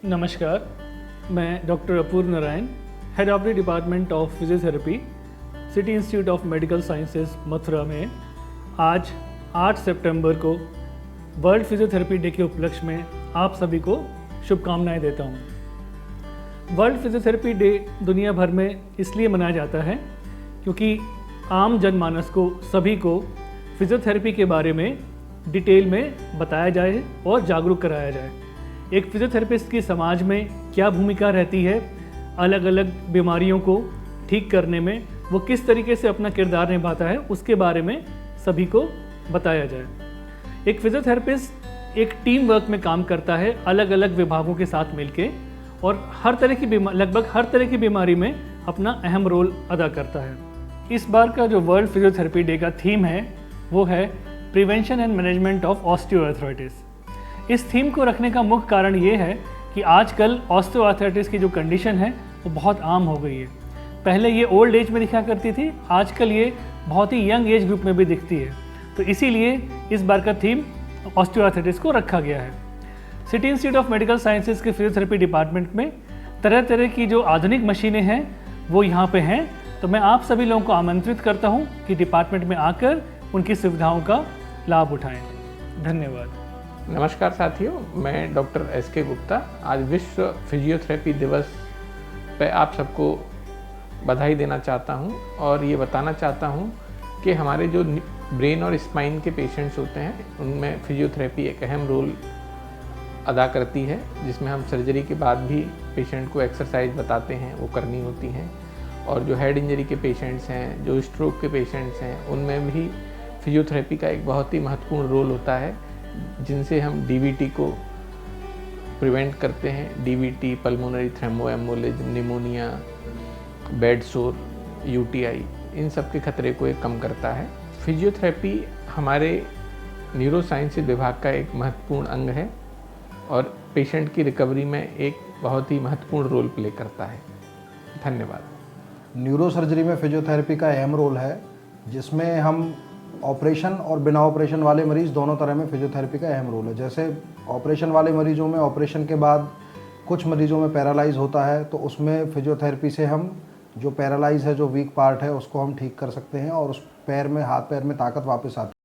नमस्कार, मैं doctor Apurva Narayan, head of the department of physiotherapy, city institute of medical sciences Mathura में आज 8 सितंबर को वर्ल्ड फिजियोथेरेपी डे के उपलक्ष्य में आप सभी को शुभकामनाएं देता हूं। वर्ल्ड फिजियोथेरेपी डे दुनिया भर में इसलिए मनाया जाता है क्योंकि आम जनमानस को सभी को फिजियोथेरेपी के बारे में डिटेल में बताया जाए और जागरूक कराया जाए। एक फिजियोथेरेपिस्ट की समाज में क्या भूमिका रहती है, अलग अलग बीमारियों को ठीक करने में वो किस तरीके से अपना किरदार निभाता है, उसके बारे में सभी को बताया जाए। एक फिजियोथेरेपिस्ट एक टीम वर्क में काम करता है, अलग अलग विभागों के साथ मिलके, और लगभग हर तरह की बीमारी में अपना अहम रोल अदा करता है। इस बार का जो वर्ल्ड फिजियोथेरेपी डे का थीम है वो है prevention and management of osteoarthritis. इस थीम को रखने का मुख्य कारण ये है कि आजकल ऑस्टियोआर्थराइटिस की जो कंडीशन है वो बहुत आम हो गई है। पहले ये ओल्ड एज में दिखा करती थी, आजकल ये बहुत ही यंग एज ग्रुप में भी दिखती है। तो इसीलिए इस बार का थीम ऑस्टियोआर्थराइटिस को रखा गया है। City institute of medical sciences के फिजियोथेरेपी डिपार्टमेंट में तरह तरह की जो आधुनिक मशीनें हैं वो यहाँ पे हैं। तो मैं आप सभी लोगों को आमंत्रित करता हूँ कि डिपार्टमेंट में आकर उनकी सुविधाओं का लाभ उठाएं। धन्यवाद। नमस्कार साथियों, मैं डॉक्टर एस.के. गुप्ता आज विश्व फिजियोथेरेपी दिवस पे आप सबको बधाई देना चाहता हूं और ये बताना चाहता हूं कि हमारे जो ब्रेन और स्पाइन के पेशेंट्स होते हैं उनमें फिजियोथेरेपी एक अहम रोल अदा करती है, जिसमें हम सर्जरी के बाद भी पेशेंट को एक्सरसाइज बताते हैं, वो करनी होती हैं। और जो हेड इंजरी के पेशेंट्स हैं, जो स्ट्रोक के पेशेंट्स हैं, उनमें भी फिजियोथेरेपी का एक बहुत ही महत्वपूर्ण रोल होता है, जिनसे हम डीवीटी को प्रिवेंट करते हैं। DVT, pulmonary thromboembolism, pneumonia, bed sore, UTI, इन सब के खतरे को एक कम करता है। फिजियोथेरेपी हमारे न्यूरोसाइंस विभाग का एक महत्वपूर्ण अंग है और पेशेंट की रिकवरी में एक बहुत ही महत्वपूर्ण रोल प्ले करता है। धन्यवाद। न्यूरो सर्जरी में फिजियोथेरेपी का अहम रोल है, जिसमें हम ऑपरेशन और बिना ऑपरेशन वाले मरीज़ दोनों तरह में फिजियोथेरेपी का अहम रोल है। जैसे ऑपरेशन वाले मरीजों में ऑपरेशन के बाद कुछ मरीजों में पैरालाइज होता है, तो उसमें फिजियोथेरेपी से हम जो पैरालाइज है, जो वीक पार्ट है, उसको हम ठीक कर सकते हैं और उस पैर में, हाथ पैर में ताकत वापस आती है।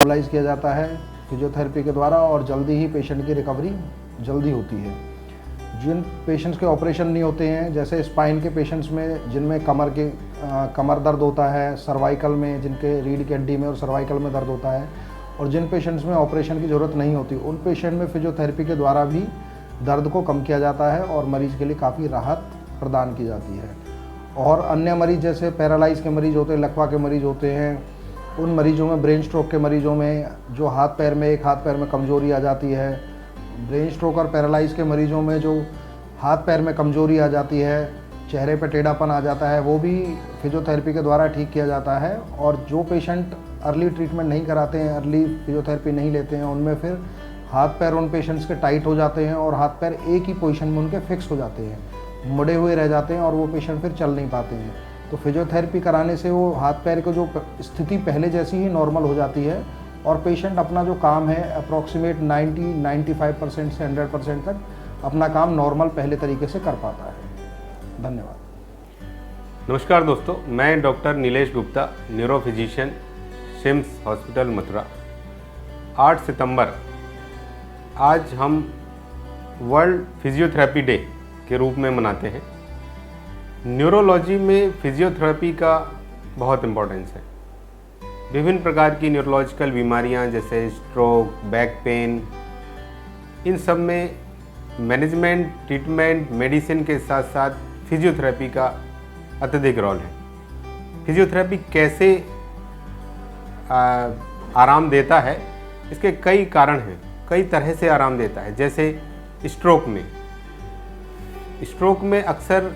स्टेबलाइज किया जाता है फिजियोथेरेपी के द्वारा और जल्दी ही पेशेंट की रिकवरी जल्दी होती है। जिन पेशेंट्स के ऑपरेशन नहीं होते हैं, जैसे स्पाइन के पेशेंट्स में जिनमें कमर दर्द होता है, सर्वाइकल में जिनके रीढ़ की हड्डी में और सर्वाइकल में दर्द होता है, और जिन पेशेंट्स में ऑपरेशन की ज़रूरत नहीं होती, उन पेशेंट में फिजियोथेरेपी के द्वारा भी दर्द को कम किया जाता है और मरीज़ के लिए काफ़ी राहत प्रदान की जाती है। और अन्य मरीज़ जैसे पैरालाइज के मरीज़ होते हैं, लकवा के मरीज़ होते हैं, उन मरीजों में, ब्रेन स्ट्रोक के मरीजों में जो एक हाथ पैर में कमज़ोरी आ जाती है, ब्रेन स्ट्रोक और पैरालाइज के मरीजों में जो हाथ पैर में कमज़ोरी आ जाती है, चेहरे पर टेढ़ापन आ जाता है, वो भी फिजियोथेरेपी के द्वारा ठीक किया जाता है। और जो पेशेंट अर्ली ट्रीटमेंट नहीं कराते हैं, अर्ली फिजियोथेरेपी नहीं लेते हैं, उनमें फिर हाथ पैर उन पेशेंट्स के टाइट हो जाते हैं और हाथ पैर एक ही पोजीशन में उनके फिक्स हो जाते हैं, मुड़े हुए रह जाते हैं और वो पेशेंट फिर चल नहीं पाते हैं। तो फिजियोथेरेपी कराने से वो हाथ पैर की जो स्थिति पहले जैसी ही नॉर्मल हो जाती है और पेशेंट अपना जो काम है अप्रॉक्सीमेट 90-95% से 100% तक अपना काम नॉर्मल पहले तरीके से कर पाता है। धन्यवाद। नमस्कार दोस्तों, मैं doctor Nilesh Gupta, neuro physician, CIMS hospital Mathura. 8 सितंबर आज हम वर्ल्ड फिजियोथेरेपी डे के रूप में मनाते हैं। न्यूरोलॉजी में फिजियोथेरेपी का बहुत इम्पोर्टेंस है। विभिन्न प्रकार की न्यूरोलॉजिकल बीमारियां जैसे स्ट्रोक, बैक पेन, इन सब में मैनेजमेंट, ट्रीटमेंट, मेडिसिन के साथ साथ फिजियोथेरेपी का अत्यधिक रोल है। फिजियोथेरेपी कैसे आराम देता है, इसके कई कारण हैं, कई तरह से आराम देता है। जैसे स्ट्रोक में अक्सर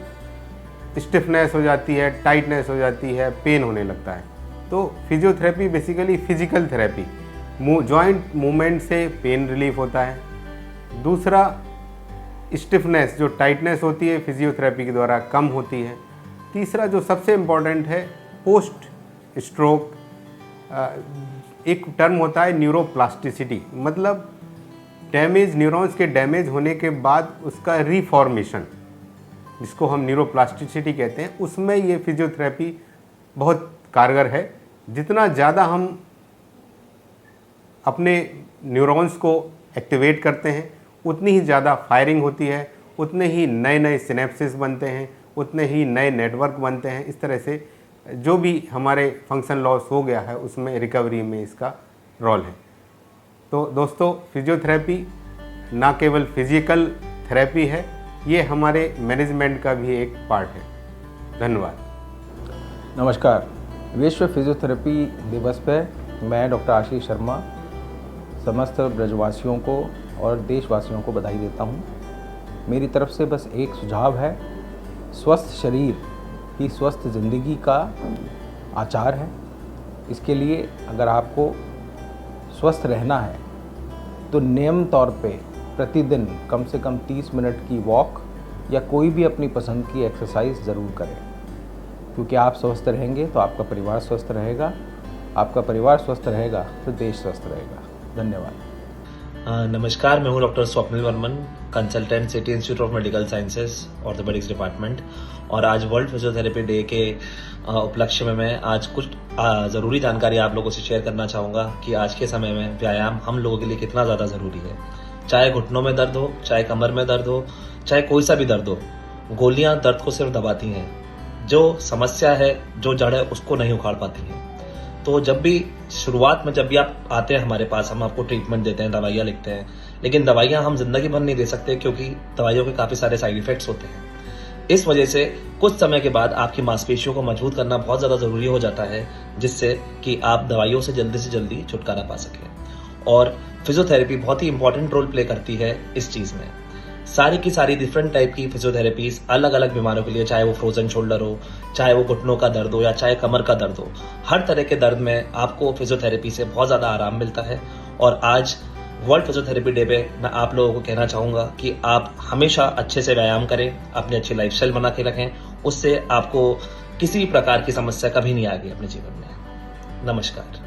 स्टिफनेस हो जाती है, टाइटनेस हो जाती है, पेन होने लगता है। तो physiotherapy basically physical therapy joint movement से पेन रिलीफ होता है। दूसरा, स्टिफनेस जो टाइटनेस होती है फिजियोथेरेपी के द्वारा कम होती है। तीसरा जो सबसे इम्पॉर्टेंट है, पोस्ट स्ट्रोक एक टर्म होता है न्यूरोप्लास्टिसिटी, मतलब डैमेज, न्यूरॉन्स के डैमेज होने के बाद उसका रीफॉर्मेशन, जिसको हम न्यूरोप्लास्टिसिटी कहते हैं, उसमें ये फिजियोथेरेपी बहुत कारगर है। जितना ज़्यादा हम अपने न्यूरॉन्स को एक्टिवेट करते हैं उतनी ही ज़्यादा फायरिंग होती है, उतने ही नए नए सिनेप्सिस बनते हैं, उतने ही नए नेटवर्क बनते हैं। इस तरह से जो भी हमारे फंक्शन लॉस हो गया है उसमें रिकवरी में इसका रोल है। तो दोस्तों, फिजियोथेरेपी ना केवल फिजिकल थेरेपी है, ये हमारे मैनेजमेंट का भी एक पार्ट है। धन्यवाद। नमस्कार। विश्व फिजियोथेरेपी दिवस पर मैं डॉक्टर आशीष शर्मा समस्त ब्रजवासियों को और देशवासियों को बधाई देता हूँ। मेरी तरफ से बस एक सुझाव है, स्वस्थ शरीर ही स्वस्थ ज़िंदगी का आचार है। इसके लिए अगर आपको स्वस्थ रहना है तो नियम तौर पे प्रतिदिन कम से कम 30 मिनट की वॉक या कोई भी अपनी पसंद की एक्सरसाइज ज़रूर करें, क्योंकि आप स्वस्थ रहेंगे तो आपका परिवार स्वस्थ रहेगा, आपका परिवार स्वस्थ रहेगा तो देश स्वस्थ रहेगा। धन्यवाद। नमस्कार, मैं हूं doctor Swapnil Varman, consultant city institute of medical sciences orthopaedics department. और आज वर्ल्ड फिजियोथेरेपी डे के उपलक्ष्य में मैं आज कुछ ज़रूरी जानकारी आप लोगों से शेयर करना चाहूँगा कि आज के समय में व्यायाम हम लोगों के लिए कितना ज़्यादा ज़रूरी है। चाहे घुटनों में दर्द हो, चाहे कमर में दर्द हो, चाहे कोई सा भी दर्द हो, गोलियाँ दर्द को सिर्फ दबाती हैं, जो समस्या है, जो जड़ है, उसको नहीं उखाड़ पाती हैं। तो जब भी शुरुआत में जब भी आप आते हैं हमारे पास, हम आपको ट्रीटमेंट देते हैं, दवाइयाँ लिखते हैं, लेकिन दवाइयाँ हम जिंदगी भर नहीं दे सकते, क्योंकि दवाइयों के काफ़ी सारे साइड इफेक्ट्स होते हैं। इस वजह से कुछ समय के बाद आपकी मांसपेशियों को मजबूत करना बहुत ज़्यादा ज़रूरी हो जाता है, जिससे कि आप दवाइयों से जल्दी छुटकारा पा सकें। और फिजियोथेरेपी बहुत ही इंपॉर्टेंट रोल प्ले करती है इस चीज़ में। सारी की सारी डिफरेंट टाइप की फिजियोथेरेपीज अलग अलग बीमारियों के लिए, चाहे वो फ्रोजन शोल्डर हो, चाहे वो घुटनों का दर्द हो, या चाहे कमर का दर्द हो, हर तरह के दर्द में आपको फिजियोथेरेपी से बहुत ज़्यादा आराम मिलता है। और आज वर्ल्ड फिजियोथेरेपी डे पे मैं आप लोगों को कहना चाहूँगा कि आप हमेशा अच्छे से व्यायाम करें, अपनी अच्छी लाइफस्टाइल बना के रखें, उससे आपको किसी भी प्रकार की समस्या कभी नहीं आएगी अपने जीवन में। नमस्कार।